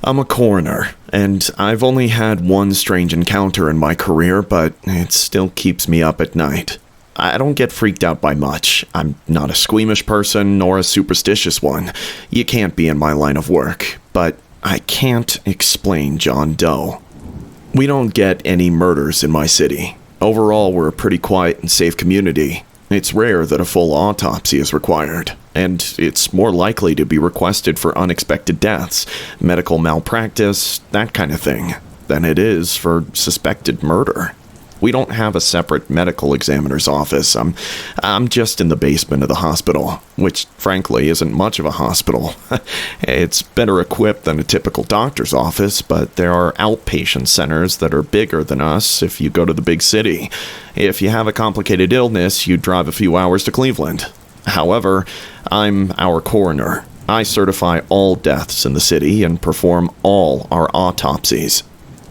I'm a coroner, and I've only had one strange encounter in my career, but it still keeps me up at night. I don't get freaked out by much. I'm not a squeamish person, nor a superstitious one. You can't be in my line of work, but I can't explain John Doe. We don't get any murders in my city. Overall, we're a pretty quiet and safe community. It's rare that a full autopsy is required, and it's more likely to be requested for unexpected deaths, medical malpractice, that kind of thing, than it is for suspected murder. We don't have a separate medical examiner's office. I'm just in the basement of the hospital, which frankly isn't much of a hospital. It's better equipped than a typical doctor's office, but there are outpatient centers that are bigger than us if you go to the big city. If you have a complicated illness, you drive a few hours to Cleveland. However, I'm our coroner. I certify all deaths in the city and perform all our autopsies.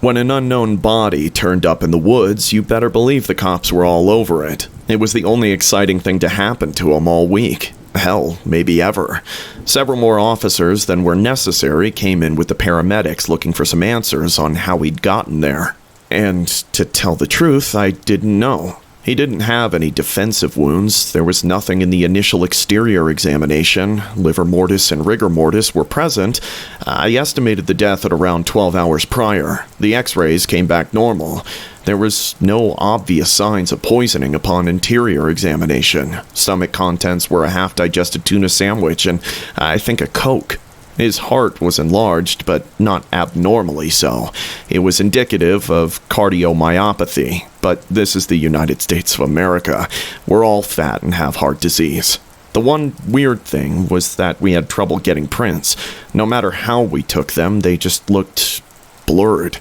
When an unknown body turned up in the woods, you better believe the cops were all over it. It was the only exciting thing to happen to them all week. Hell, maybe ever. Several more officers than were necessary came in with the paramedics looking for some answers on how he'd gotten there. And to tell the truth, I didn't know. He didn't have any defensive wounds. There was nothing in the initial exterior examination. Livor mortis and rigor mortis were present. I estimated the death at around 12 hours prior. The x-rays came back normal. There was no obvious signs of poisoning upon interior examination. Stomach contents were a half-digested tuna sandwich and I think a Coke. His heart was enlarged, but not abnormally so. It was indicative of cardiomyopathy, but this is the United States of America. We're all fat and have heart disease. The one weird thing was that we had trouble getting prints. No matter how we took them, they just looked blurred.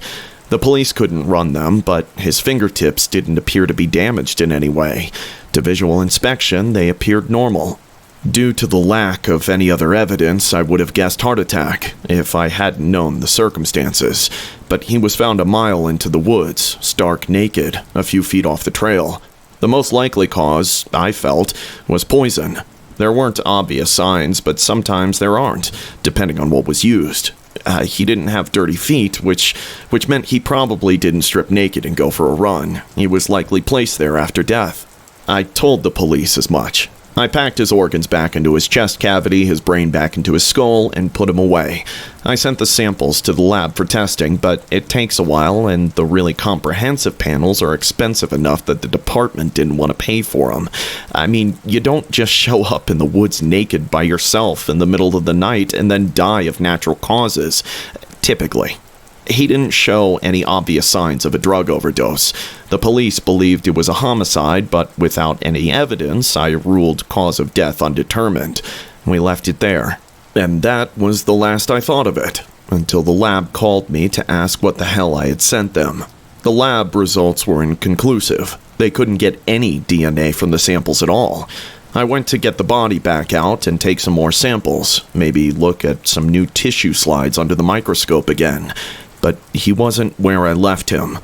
The police couldn't run them, but his fingertips didn't appear to be damaged in any way. To visual inspection, they appeared normal. Due to the lack of any other evidence, I would have guessed heart attack if I hadn't known the circumstances. But he was found a mile into the woods, stark naked, a few feet off the trail. The most likely cause, I felt, was poison. There weren't obvious signs, but sometimes there aren't, depending on what was used. He didn't have dirty feet, which meant he probably didn't strip naked and go for a run. He was likely placed there after death. I told the police as much. I packed his organs back into his chest cavity, his brain back into his skull, and put him away. I sent the samples to the lab for testing, but it takes a while, and the really comprehensive panels are expensive enough that the department didn't want to pay for them. I mean, you don't just show up in the woods naked by yourself in the middle of the night and then die of natural causes. Typically. He didn't show any obvious signs of a drug overdose. The police believed it was a homicide, but without any evidence, I ruled cause of death undetermined. We left it there. And that was the last I thought of it, until the lab called me to ask what the hell I had sent them. The lab results were inconclusive. They couldn't get any DNA from the samples at all. I went to get the body back out and take some more samples, maybe look at some new tissue slides under the microscope again. But he wasn't where I left him.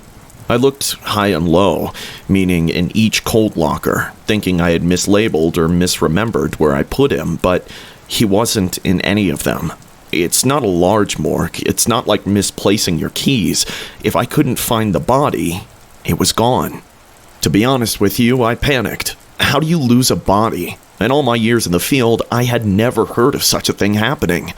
I looked high and low, meaning in each cold locker, thinking I had mislabeled or misremembered where I put him, but he wasn't in any of them. It's not a large morgue. It's not like misplacing your keys. If I couldn't find the body, it was gone. To be honest with you, I panicked. How do you lose a body? In all my years in the field, I had never heard of such a thing happening.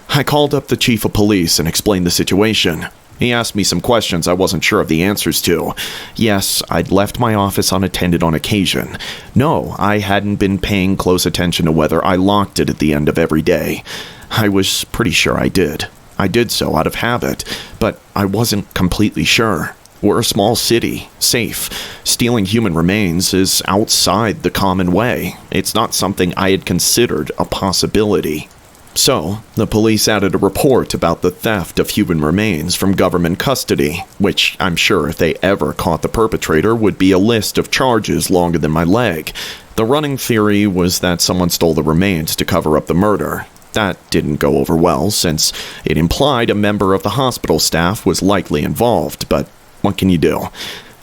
I called up the chief of police and explained the situation. He asked me some questions I wasn't sure of the answers to. Yes, I'd left my office unattended on occasion. No, I hadn't been paying close attention to whether I locked it at the end of every day. I was pretty sure I did. I did so out of habit, but I wasn't completely sure. We're a small city, safe. Stealing human remains is outside the common way. It's not something I had considered a possibility. So, the police added a report about the theft of human remains from government custody, which I'm sure if they ever caught the perpetrator would be a list of charges longer than my leg. The running theory was that someone stole the remains to cover up the murder. That didn't go over well, since it implied a member of the hospital staff was likely involved, but what can you do?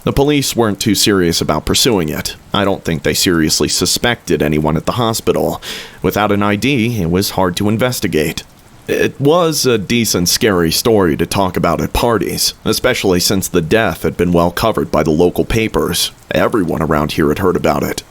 The police weren't too serious about pursuing it. I don't think they seriously suspected anyone at the hospital. Without an ID, it was hard to investigate. It was a decent scary story to talk about at parties, especially since the death had been well covered by the local papers. Everyone around here had heard about it.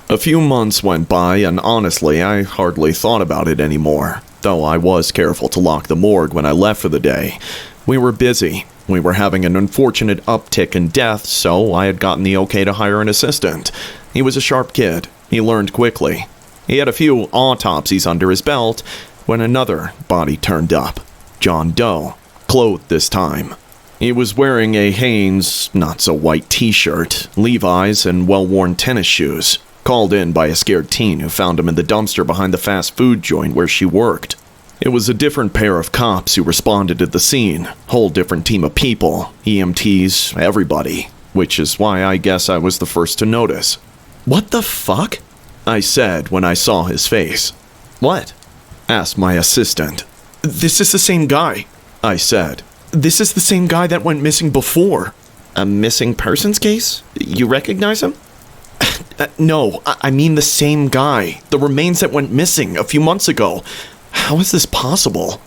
A few months went by, and honestly, I hardly thought about it anymore, though I was careful to lock the morgue when I left for the day. We were busy. We were having an unfortunate uptick in deaths, so I had gotten the okay to hire an assistant. He was a sharp kid. He learned quickly. He had a few autopsies under his belt when another body turned up. John Doe, clothed this time. He was wearing a Hanes, not-so-white t-shirt, Levi's, and well-worn tennis shoes, called in by a scared teen who found him in the dumpster behind the fast food joint where she worked. It was a different pair of cops who responded to the scene, whole different team of people, EMTs, everybody, which is why I guess I was the first to notice. "What the fuck?" I said when I saw his face. "What?" asked my assistant. "This is the same guy," I said. "This is the same guy that went missing before." "A missing persons case? You recognize him?" No, I mean the same guy. The remains that went missing a few months ago. How is this possible?"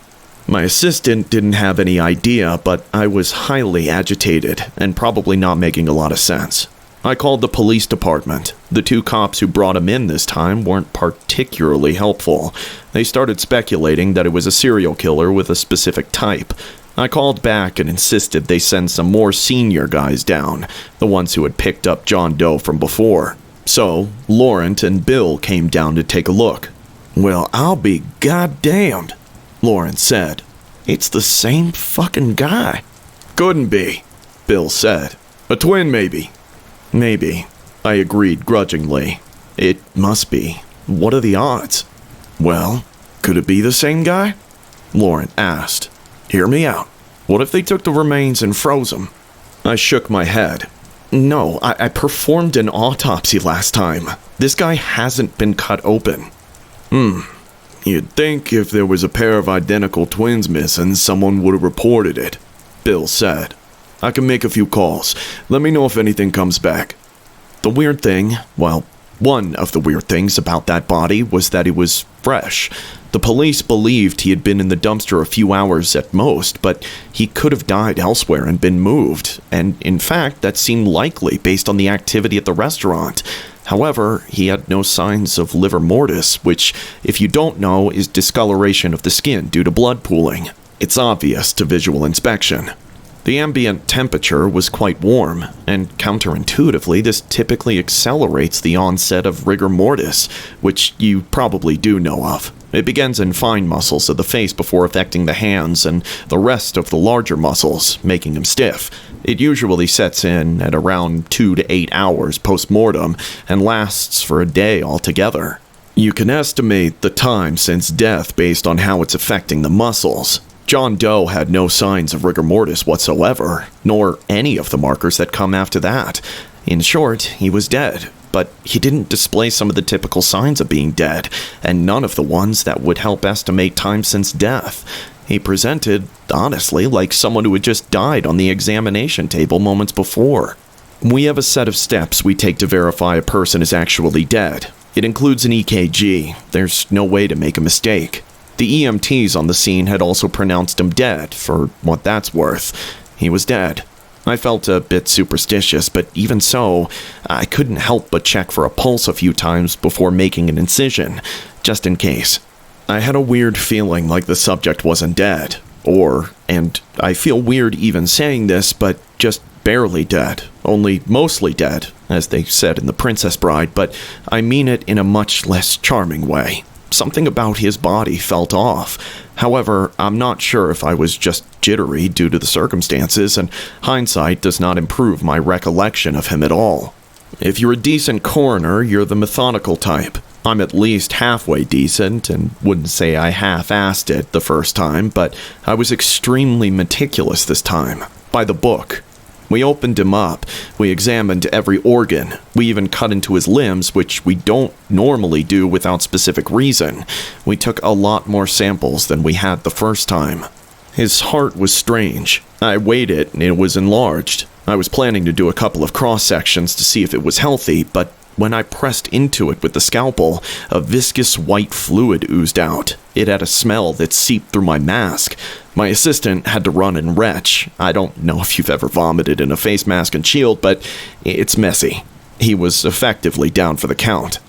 My assistant didn't have any idea, but I was highly agitated and probably not making a lot of sense. I called the police department. The two cops who brought him in this time weren't particularly helpful. They started speculating that it was a serial killer with a specific type. I called back and insisted they send some more senior guys down, the ones who had picked up John Doe from before. So, Laurent and Bill came down to take a look. "Well, I'll be goddamned," Laurent said. "It's the same fucking guy." "Couldn't be," Bill said. "A twin, maybe." "Maybe," I agreed grudgingly. "It must be. What are the odds?" "Well, could it be the same guy?" Laurent asked. "Hear me out. What if they took the remains and froze them?" I shook my head. "No, I performed an autopsy last time. This guy hasn't been cut open." You'd think if there was a pair of identical twins missing, someone would have reported it," Bill said. "I can make a few calls. Let me know if anything comes back." The weird thing, well, one of the weird things about that body was that it was fresh. The police believed he had been in the dumpster a few hours at most, but he could have died elsewhere and been moved, and in fact, that seemed likely based on the activity at the restaurant. However, he had no signs of livor mortis, which, if you don't know, is discoloration of the skin due to blood pooling. It's obvious to visual inspection. The ambient temperature was quite warm, and counterintuitively, this typically accelerates the onset of rigor mortis, which you probably do know of. It begins in fine muscles of the face before affecting the hands and the rest of the larger muscles, making them stiff. It usually sets in at around 2 to 8 hours post-mortem and lasts for a day altogether. You can estimate the time since death based on how it's affecting the muscles. John Doe had no signs of rigor mortis whatsoever, nor any of the markers that come after that. In short, he was dead, but he didn't display some of the typical signs of being dead, and none of the ones that would help estimate time since death. He presented, honestly, like someone who had just died on the examination table moments before. We have a set of steps we take to verify a person is actually dead. It includes an EKG. There's no way to make a mistake. The EMTs on the scene had also pronounced him dead, for what that's worth. He was dead. I felt a bit superstitious, but even so, I couldn't help but check for a pulse a few times before making an incision, just in case. I had a weird feeling like the subject wasn't dead, or, and I feel weird even saying this, but just barely dead, only mostly dead, as they said in The Princess Bride, but I mean it in a much less charming way. Something about his body felt off. However, I'm not sure if I was just jittery due to the circumstances, and hindsight does not improve my recollection of him at all. If you're a decent coroner, you're the methodical type. I'm at least halfway decent, and wouldn't say I half-assed it the first time, but I was extremely meticulous this time. By the book. We opened him up, we examined every organ, we even cut into his limbs, which we don't normally do without specific reason. We took a lot more samples than we had the first time. His heart was strange. I weighed it and it was enlarged. I was planning to do a couple of cross-sections to see if it was healthy, but When I pressed into it with the scalpel, a viscous white fluid oozed out. It had a smell that seeped through my mask. My assistant had to run and retch. I don't know if you've ever vomited in a face mask and shield, but it's messy. He was effectively down for the count.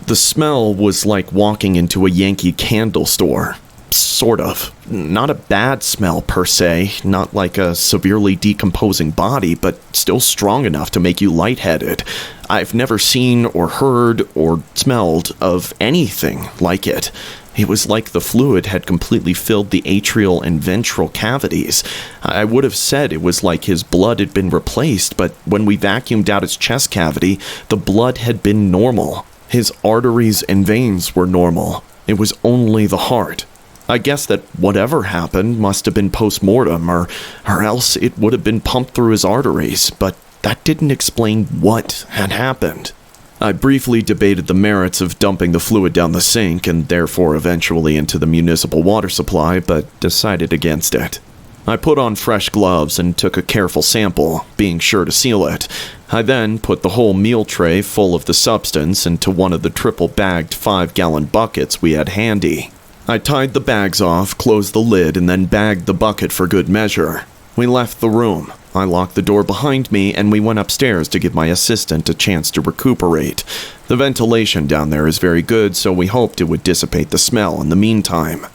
The smell was like walking into a Yankee Candle store. Sort of. Not a bad smell per se, not like a severely decomposing body, but still strong enough to make you lightheaded. I've never seen or heard or smelled of anything like it. It was like the fluid had completely filled the atrial and ventral cavities. I would have said it was like his blood had been replaced, but when we vacuumed out his chest cavity, the blood had been normal. His arteries and veins were normal. It was only the heart. I guess that whatever happened must have been post-mortem, or else it would have been pumped through his arteries, but that didn't explain what had happened. I briefly debated the merits of dumping the fluid down the sink and therefore eventually into the municipal water supply, but decided against it. I put on fresh gloves and took a careful sample, being sure to seal it. I then put the whole meal tray full of the substance into one of the triple-bagged 5-gallon buckets we had handy. I tied the bags off, closed the lid, and then bagged the bucket for good measure. We left the room. I locked the door behind me, and we went upstairs to give my assistant a chance to recuperate. The ventilation down there is very good, so we hoped it would dissipate the smell in the meantime.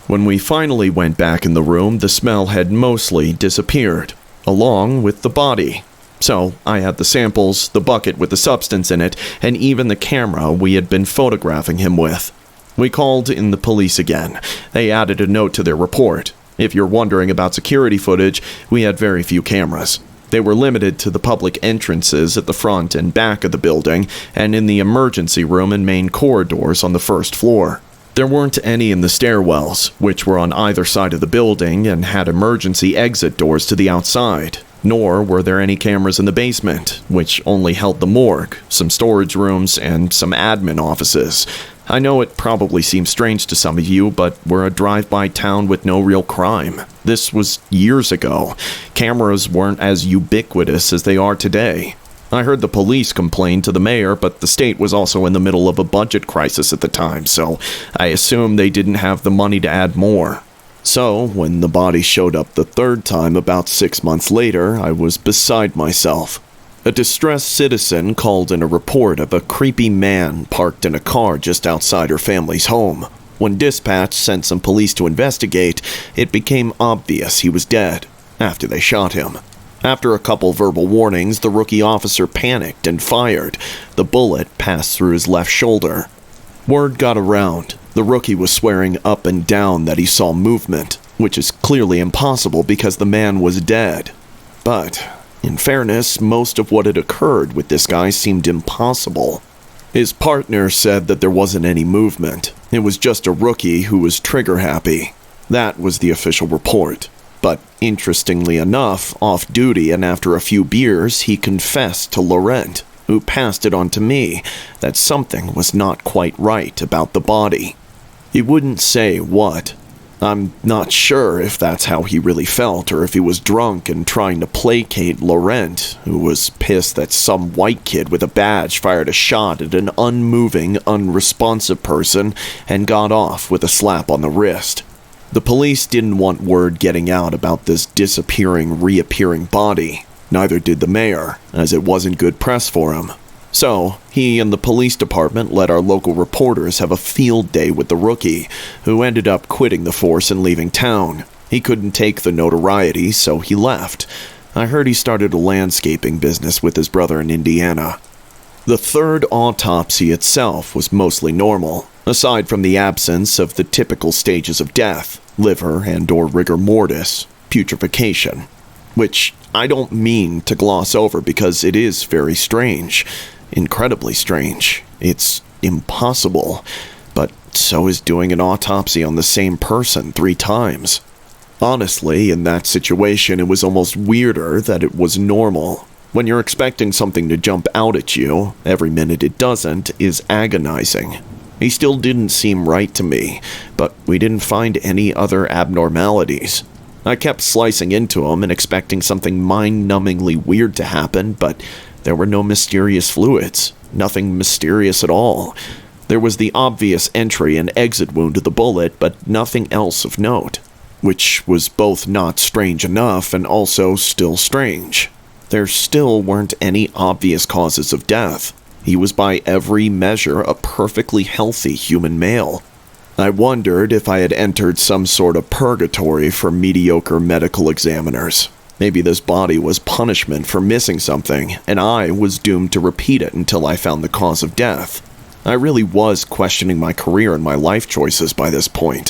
When we finally went back in the room, the smell had mostly disappeared, along with the body. So I had the samples, the bucket with the substance in it, and even the camera we had been photographing him with. We called in the police again. They added a note to their report. If you're wondering about security footage, we had very few cameras. They were limited to the public entrances at the front and back of the building, and in the emergency room and main corridors on the first floor. There weren't any in the stairwells, which were on either side of the building and had emergency exit doors to the outside. Nor were there any cameras in the basement, which only held the morgue, some storage rooms, and some admin offices. I know it probably seems strange to some of you, but we're a drive-by town with no real crime. This was years ago. Cameras weren't as ubiquitous as they are today. I heard the police complain to the mayor, but the state was also in the middle of a budget crisis at the time, so I assume they didn't have the money to add more. So, when the body showed up the third time about 6 months later, I was beside myself. A distressed citizen called in a report of a creepy man parked in a car just outside her family's home. When dispatch sent some police to investigate, it became obvious he was dead, after they shot him. After a couple verbal warnings, the rookie officer panicked and fired. The bullet passed through his left shoulder. Word got around. The rookie was swearing up and down that he saw movement, which is clearly impossible because the man was dead. But, in fairness, most of what had occurred with this guy seemed impossible. His partner said that there wasn't any movement. It was just a rookie who was trigger-happy. That was the official report. But, interestingly enough, off-duty and after a few beers, he confessed to Laurent, who passed it on to me, that something was not quite right about the body. He wouldn't say what. I'm not sure if that's how he really felt, or if he was drunk and trying to placate Laurent, who was pissed that some white kid with a badge fired a shot at an unmoving, unresponsive person and got off with a slap on the wrist. The police didn't want word getting out about this disappearing, reappearing body. Neither did the mayor, as it wasn't good press for him. So, he and the police department let our local reporters have a field day with the rookie, who ended up quitting the force and leaving town. He couldn't take the notoriety, so he left. I heard he started a landscaping business with his brother in Indiana. The third autopsy itself was mostly normal, aside from the absence of the typical stages of death, liver and/or rigor mortis, putrefaction. Which I don't mean to gloss over because it is very strange. Incredibly strange. It's impossible. But so is doing an autopsy on the same person 3 times. Honestly, in that situation, it was almost weirder that it was normal. When you're expecting something to jump out at you, every minute it doesn't is agonizing. He still didn't seem right to me, but we didn't find any other abnormalities. I kept slicing into him and expecting something mind-numbingly weird to happen, but There were no mysterious fluids, nothing mysterious at all. There was the obvious entry and exit wound of the bullet, but nothing else of note, which was both not strange enough and also still strange. There still weren't any obvious causes of death. He was by every measure a perfectly healthy human male. I wondered if I had entered some sort of purgatory for mediocre medical examiners. Maybe this body was punishment for missing something, and I was doomed to repeat it until I found the cause of death. I really was questioning my career and my life choices by this point.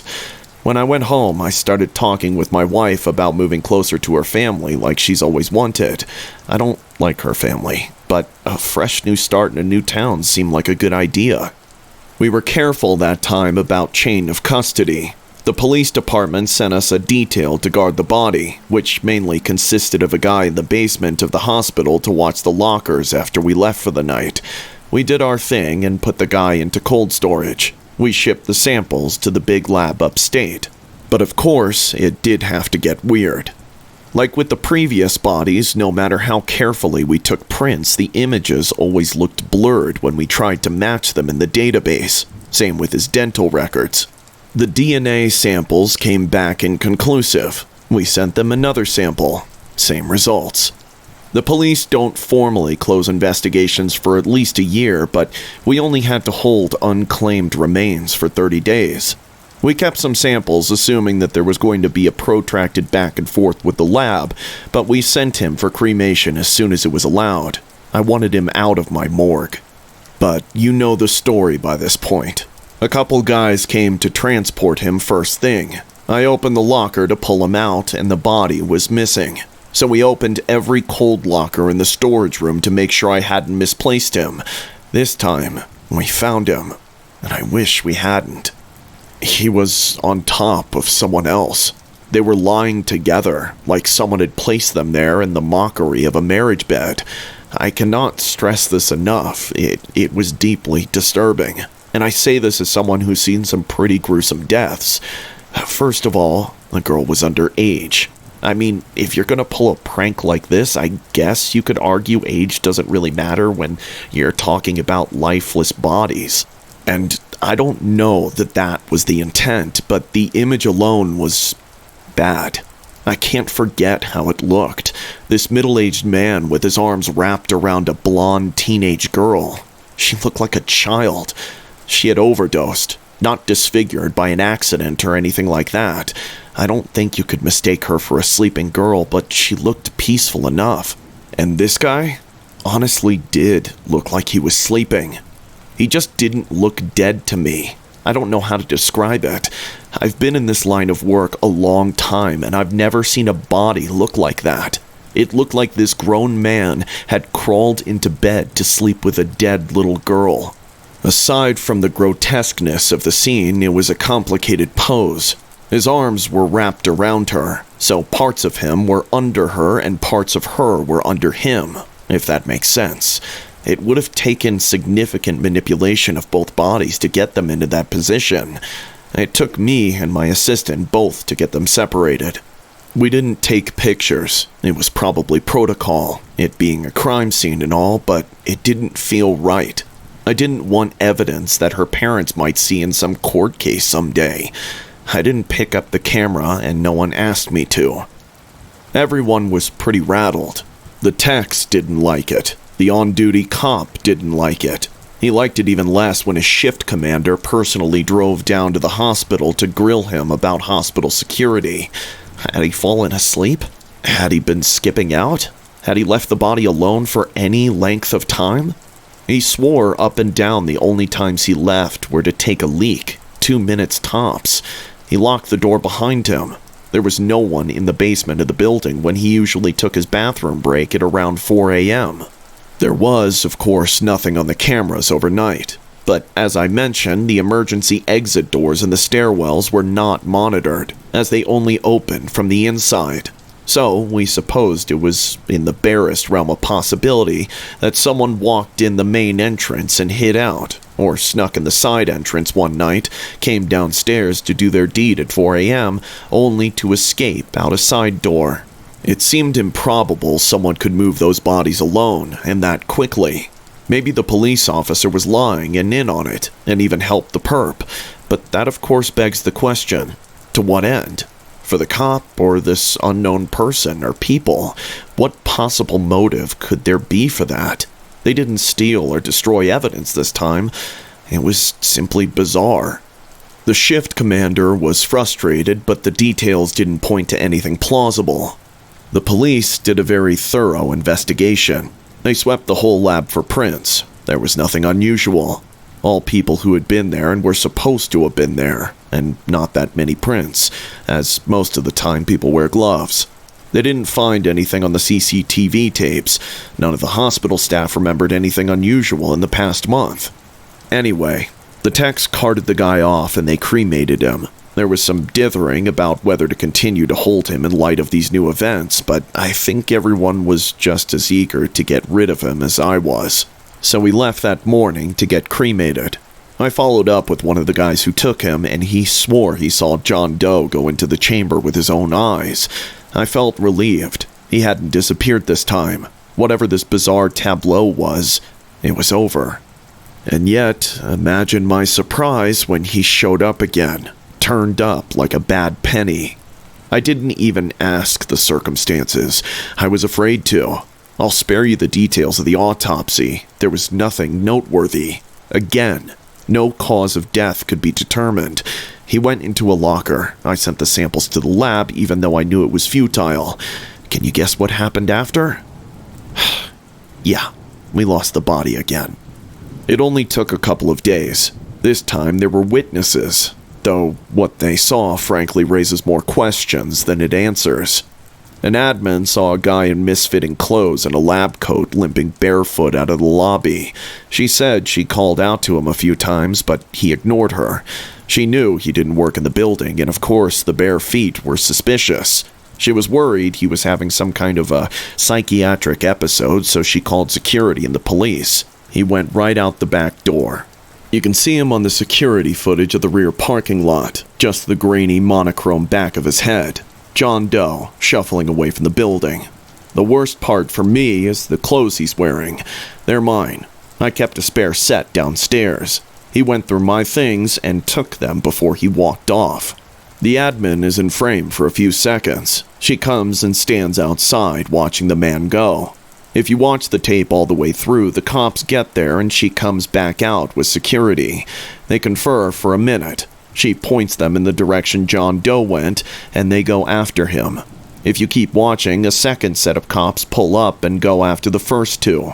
When I went home, I started talking with my wife about moving closer to her family like she's always wanted. I don't like her family, but a fresh new start in a new town seemed like a good idea. We were careful that time about chain of custody. The police department sent us a detail to guard the body, which mainly consisted of a guy in the basement of the hospital to watch the lockers after we left for the night. We did our thing and put the guy into cold storage. We shipped the samples to the big lab upstate. But of course, it did have to get weird. Like with the previous bodies, no matter how carefully we took prints, the images always looked blurred when we tried to match them in the database. Same with his dental records. The DNA samples came back inconclusive. We sent them another sample. Same results. The police don't formally close investigations for at least a year, but we only had to hold unclaimed remains for 30 days. We kept some samples, assuming that there was going to be a protracted back and forth with the lab, but we sent him for cremation as soon as it was allowed. I wanted him out of my morgue. But you know the story by this point. A couple guys came to transport him first thing. I opened the locker to pull him out, and the body was missing. So we opened every cold locker in the storage room to make sure I hadn't misplaced him. This time, we found him, and I wish we hadn't. He was on top of someone else. They were lying together, like someone had placed them there in the mockery of a marriage bed. I cannot stress this enough. It was deeply disturbing. And I say this as someone who's seen some pretty gruesome deaths. First of all, the girl was underage. I mean, if you're gonna pull a prank like this, I guess you could argue age doesn't really matter when you're talking about lifeless bodies. And I don't know that that was the intent, but the image alone was bad. I can't forget how it looked. This middle-aged man with his arms wrapped around a blonde teenage girl. She looked like a child. She had overdosed, not disfigured by an accident or anything like that. I don't think you could mistake her for a sleeping girl, but she looked peaceful enough. And this guy honestly did look like he was sleeping. He just didn't look dead to me. I don't know how to describe it. I've been in this line of work a long time, and I've never seen a body look like that. It looked like this grown man had crawled into bed to sleep with a dead little girl. Aside from the grotesqueness of the scene, it was a complicated pose. His arms were wrapped around her, so parts of him were under her and parts of her were under him, if that makes sense. It would have taken significant manipulation of both bodies to get them into that position. It took me and my assistant both to get them separated. We didn't take pictures. It was probably protocol, it being a crime scene and all, but it didn't feel right. I didn't want evidence that her parents might see in some court case someday. I didn't pick up the camera, and no one asked me to. Everyone was pretty rattled. The techs didn't like it. The on-duty cop didn't like it. He liked it even less when his shift commander personally drove down to the hospital to grill him about hospital security. Had he fallen asleep? Had he been skipping out? Had he left the body alone for any length of time? He swore up and down the only times he left were to take a leak, 2 minutes tops. He locked the door behind him. There was no one in the basement of the building when he usually took his bathroom break at around 4 a.m. There was, of course, nothing on the cameras overnight. But as I mentioned, the emergency exit doors in the stairwells were not monitored, as they only opened from the inside. So we supposed it was in the barest realm of possibility that someone walked in the main entrance and hid out, or snuck in the side entrance one night, came downstairs to do their deed at 4 a.m., only to escape out a side door. It seemed improbable someone could move those bodies alone, and that quickly. Maybe the police officer was lying and in on it, and even helped the perp, but that of course begs the question, to what end? For the cop, or this unknown person, or people? What possible motive could there be for that? They didn't steal or destroy evidence this time. It was simply bizarre. The shift commander was frustrated, but the details didn't point to anything plausible. The police did a very thorough investigation. They swept the whole lab for prints. There was nothing unusual. All people who had been there and were supposed to have been there, and not that many prints, as most of the time people wear gloves. They didn't find anything on the CCTV tapes. None of the hospital staff remembered anything unusual in the past month. Anyway, the techs carted the guy off and they cremated him. There was some dithering about whether to continue to hold him in light of these new events, but I think everyone was just as eager to get rid of him as I was. So we left that morning to get cremated. I followed up with one of the guys who took him, and he swore he saw John Doe go into the chamber with his own eyes. I felt relieved. He hadn't disappeared this time. Whatever this bizarre tableau was, it was over. And yet, imagine my surprise when he showed up again, turned up like a bad penny. I didn't even ask the circumstances. I was afraid to. I'll spare you the details of the autopsy. There was nothing noteworthy. Again, no cause of death could be determined. He went into a locker. I sent the samples to the lab even though I knew it was futile. Can you guess what happened after? Yeah, we lost the body again. It only took a couple of days. This time there were witnesses, though what they saw frankly raises more questions than it answers. An admin saw a guy in misfitting clothes and a lab coat limping barefoot out of the lobby. She said she called out to him a few times, but he ignored her. She knew he didn't work in the building, and of course the bare feet were suspicious. She was worried he was having some kind of a psychiatric episode, so she called security and the police. He went right out the back door. You can see him on the security footage of the rear parking lot, just the grainy monochrome back of his head. John Doe, shuffling away from the building. The worst part for me is the clothes he's wearing. They're mine. I kept a spare set downstairs. He went through my things and took them before he walked off. The admin is in frame for a few seconds. She comes and stands outside watching the man go. If you watch the tape all the way through, the cops get there and she comes back out with security. They confer for a minute. She points them in the direction John Doe went, and they go after him. If you keep watching, a second set of cops pull up and go after the first two.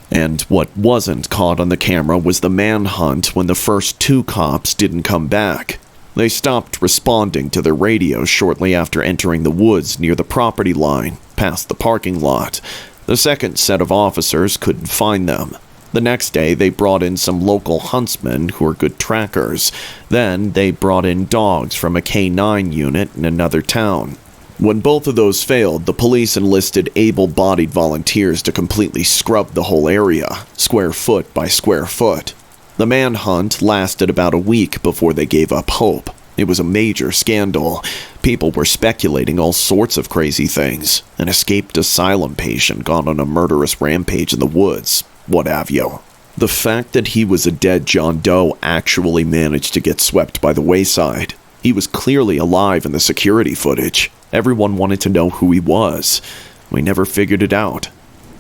And what wasn't caught on the camera was the manhunt when the first two cops didn't come back. They stopped responding to their radios shortly after entering the woods near the property line, past the parking lot. The second set of officers couldn't find them. The next day, they brought in some local huntsmen who are good trackers. Then, they brought in dogs from a K9 unit in another town. When both of those failed, the police enlisted able-bodied volunteers to completely scrub the whole area, square foot by square foot. The manhunt lasted about a week before they gave up hope. It was a major scandal. People were speculating all sorts of crazy things. An escaped asylum patient gone on a murderous rampage in the woods. What have you. The fact that he was a dead John Doe actually managed to get swept by the wayside. He was clearly alive in the security footage. Everyone wanted to know who he was. We never figured it out.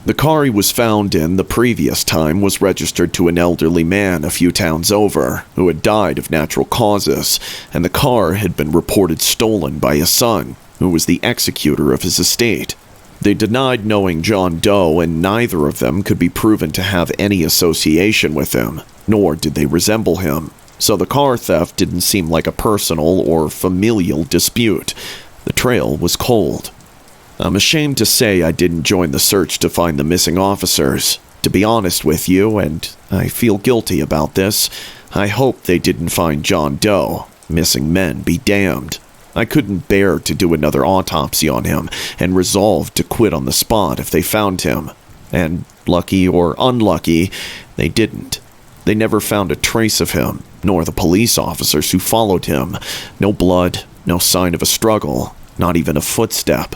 The car he was found in the previous time was registered to an elderly man a few towns over, who had died of natural causes, and the car had been reported stolen by his son, who was the executor of his estate. They denied knowing John Doe, and neither of them could be proven to have any association with him, nor did they resemble him. So the car theft didn't seem like a personal or familial dispute. The trail was cold. I'm ashamed to say I didn't join the search to find the missing officers. To be honest with you, and I feel guilty about this, I hope they didn't find John Doe. Missing men be damned. I couldn't bear to do another autopsy on him, and resolved to quit on the spot if they found him. And, lucky or unlucky, they didn't. They never found a trace of him, nor the police officers who followed him. No blood, no sign of a struggle, not even a footstep.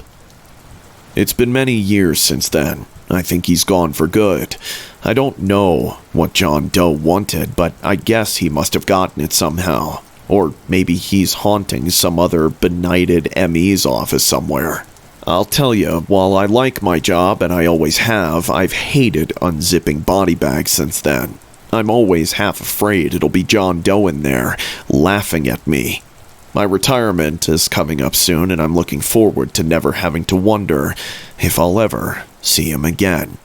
It's been many years since then. I think he's gone for good. I don't know what John Doe wanted, but I guess he must have gotten it somehow. Or maybe he's haunting some other benighted ME's office somewhere. I'll tell you, while I like my job, and I always have, I've hated unzipping body bags since then. I'm always half afraid it'll be John Doe in there, laughing at me. My retirement is coming up soon, and I'm looking forward to never having to wonder if I'll ever see him again.